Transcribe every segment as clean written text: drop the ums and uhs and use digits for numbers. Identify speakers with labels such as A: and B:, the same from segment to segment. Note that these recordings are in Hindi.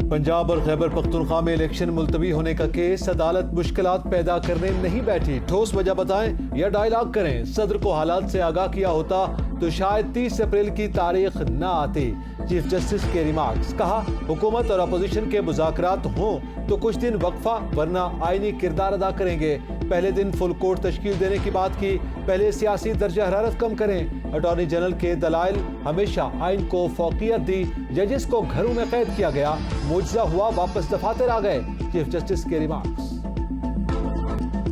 A: पंजाब और खैबर पख्तूनख्वा में इलेक्शन मुलतवी होने का केस, अदालत मुश्किलात पैदा करने नहीं बैठी, ठोस वजह बताएं या डायलॉग करें। सदर को हालात से आगाह किया होता तो शायद 30 अप्रैल की तारीख न आती। चीफ जस्टिस के रिमार्क्स, कहा हुकूमत और अपोजिशन के मुज़ाकरात हों तो कुछ दिन वक्फा, वरना आईनी किरदार अदा करेंगे। पहले दिन फुल कोर्ट तश्कील देने की बात की, पहले सियासी दर्जा हरारत कम करें। अटॉर्नी जनरल के दलाइल, हमेशा आइन को फौकियत दी, जजेस को घरों में कैद किया गया, मुजजा हुआ वापस दफातर आ गए। चीफ जस्टिस के रिमार्क्स।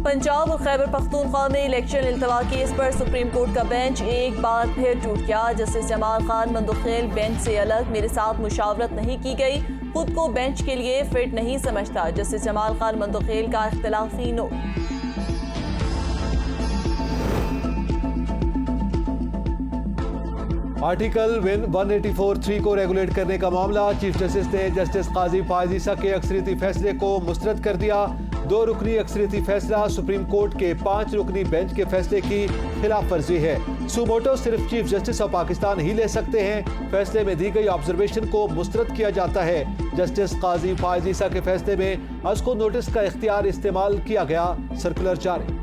B: पंजाब और खैबर पख्तूनख्वा में इलेक्शन इल्तवा केस पर सुप्रीम कोर्ट का बेंच एक बार फिर टूट गया। जस्टिस जमाल खान मंदुखेल, बेंच से अलग मेरे साथ मुशावरत नहीं की गई, खुद को बेंच के लिए फिट नहीं समझता। जस्टिस जमाल खान मंदुखेल का इख्तिलाफी नोट।
A: आर्टिकल 184(3) को रेगुलेट करने का मामला, चीफ जस्टिस ने जस्टिस काजी फायज ईसा के अक्सरियती फैसले को मुस्तरद कर दिया। 2 रुकनी अक्सरियती फैसला सुप्रीम कोर्ट के 5 रुकनी बेंच के फैसले की खिलाफ वर्जी है। सुमोटो सिर्फ चीफ जस्टिस ऑफ पाकिस्तान ही ले सकते हैं। फैसले में दी गई ऑब्जर्वेशन को मुस्तरद किया जाता है। जस्टिस काजी फायज ईसा के फैसले में अस्को नोटिस का इख्तियार इस्तेमाल किया गया, सर्कुलर जारी।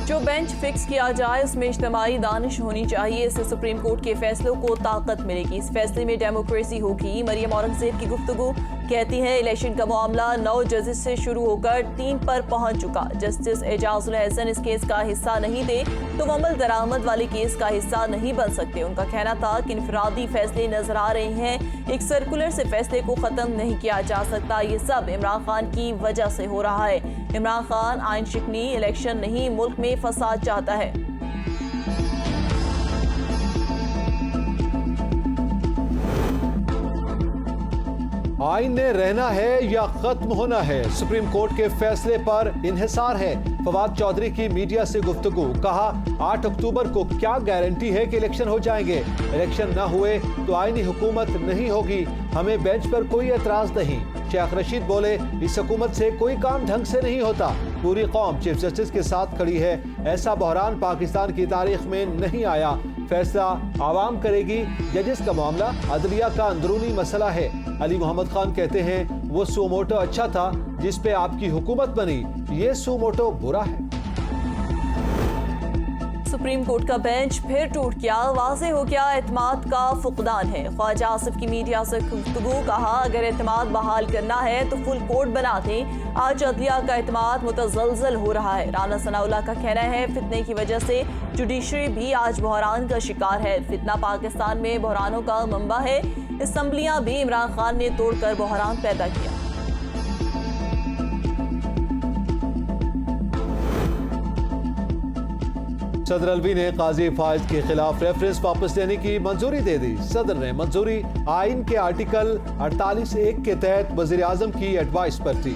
B: जो बेंच फिक्स किया जाए उसमें इज्तिमाई दानिश होनी चाहिए, इससे सुप्रीम कोर्ट के फैसलों को ताकत मिलेगी। इस फैसले में डेमोक्रेसी होगी। मरियम औरंगजेब की गुफ्तगू, कहती हैं इलेक्शन का मामला 9 जजेस से शुरू होकर 3 पर पहुंच चुका। जस्टिस एजाजुल हसन इस केस का हिस्सा नहीं थे तो वो अमल दरामद वाले केस का हिस्सा नहीं बन सकते। उनका कहना था कि इनफरादी फैसले नजर आ रहे हैं, एक सर्कुलर से फैसले को खत्म नहीं किया जा सकता। ये सब इमरान खान की वजह से हो रहा है। इमरान खान आइन शिकनी, इलेक्शन नहीं, मुल्क में फसाद चाहता है।
A: आइन ने रहना है या खत्म होना है, सुप्रीम कोर्ट के फैसले पर इन्हिसार है। फवाद चौधरी की मीडिया से गुफ्तगू, कहा 8 अक्टूबर को क्या गारंटी है कि इलेक्शन हो जाएंगे। इलेक्शन ना हुए तो आईनी हुकूमत नहीं होगी, हमें बेंच पर कोई एतराज नहीं। शेख रशीद बोले, इस हुकूमत से कोई काम ढंग से नहीं होता, पूरी कौम चीफ जस्टिस के साथ खड़ी है। ऐसा बहरान पाकिस्तान की तारीख में नहीं आया। फैसला आवाम करेगी। जजेस का मामला अदलिया का अंदरूनी मसला है। अली मोहम्मद खान कहते हैं वो सुमोटो अच्छा था जिस पे आपकी हुकूमत बनी, ये सुमोटो बुरा है।
B: सुप्रीम कोर्ट का बेंच फिर टूट गया, वाज़ेह हो गया एतमाद का फुकदान है। ख्वाजा आसिफ की मीडिया से गुफ्तगू, कहा अगर एतमाद बहाल करना है तो फुल कोर्ट बना दें। आज अदलिया का एतमाद मुतज़लज़ल हो रहा है। राना सनाउल्लाह का कहना है फितने की वजह से जुडिशरी भी आज बहरान का शिकार है। फितना पाकिस्तान में बहरानों का मंबा है। असम्बलियां भी इमरान खान ने तोड़कर बहरान पैदा किया।
A: सदर अलवी ने काजी फायज के खिलाफ रेफरेंस वापस लेने की मंजूरी दे दी। सदर ने मंजूरी आइन के आर्टिकल 48(1) के तहत वजीर आजम की एडवाइस पर थी।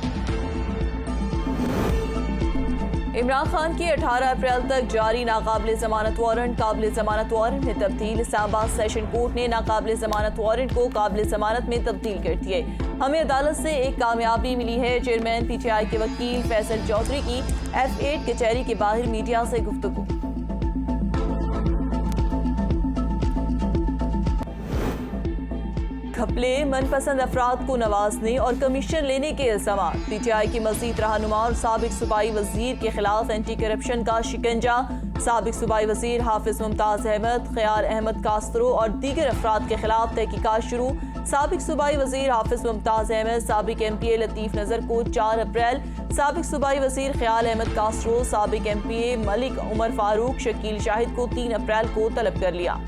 B: इमरान खान की 18 अप्रैल तक जारी नाकाबिल जमानत वारंट काबिल जमानत वारंट में तब्दील। इस्लामाबाद सेशन कोर्ट ने नाकाबिल जमानत वारंट को काबिल जमानत में तब्दील कर दिए। हमें अदालत से एक कामयाबी मिली है। चेयरमैन PTI के वकील फैसल चौधरी की F8 कचहरी के बाहर मीडिया से गुफ्तगू। घपले, मनपसंद अफराद को नवाजने और कमीशन लेने के इल्जाम। PTI की मजीद रहनुमा और साबिक सूबाई वजीर के खिलाफ एंटी करप्शन का शिकंजा। साबिक सूबाई वजीर हाफिज मुमताज अहमद, ख्याल अहमद कास्त्रो और दीगर अफराद के खिलाफ तहकीकात शुरू। साबिक सूबाई वजीर हाफिज मुमताज अहमद, साबिक MPA लतीफ नजर को 4 अप्रैल, साबिक सूबाई वजीर ख्याल अहमद कास्त्रो, साबिक MPA मलिक उमर फारूक, शकील शाहिद को 3 अप्रैल को तलब कर लिया।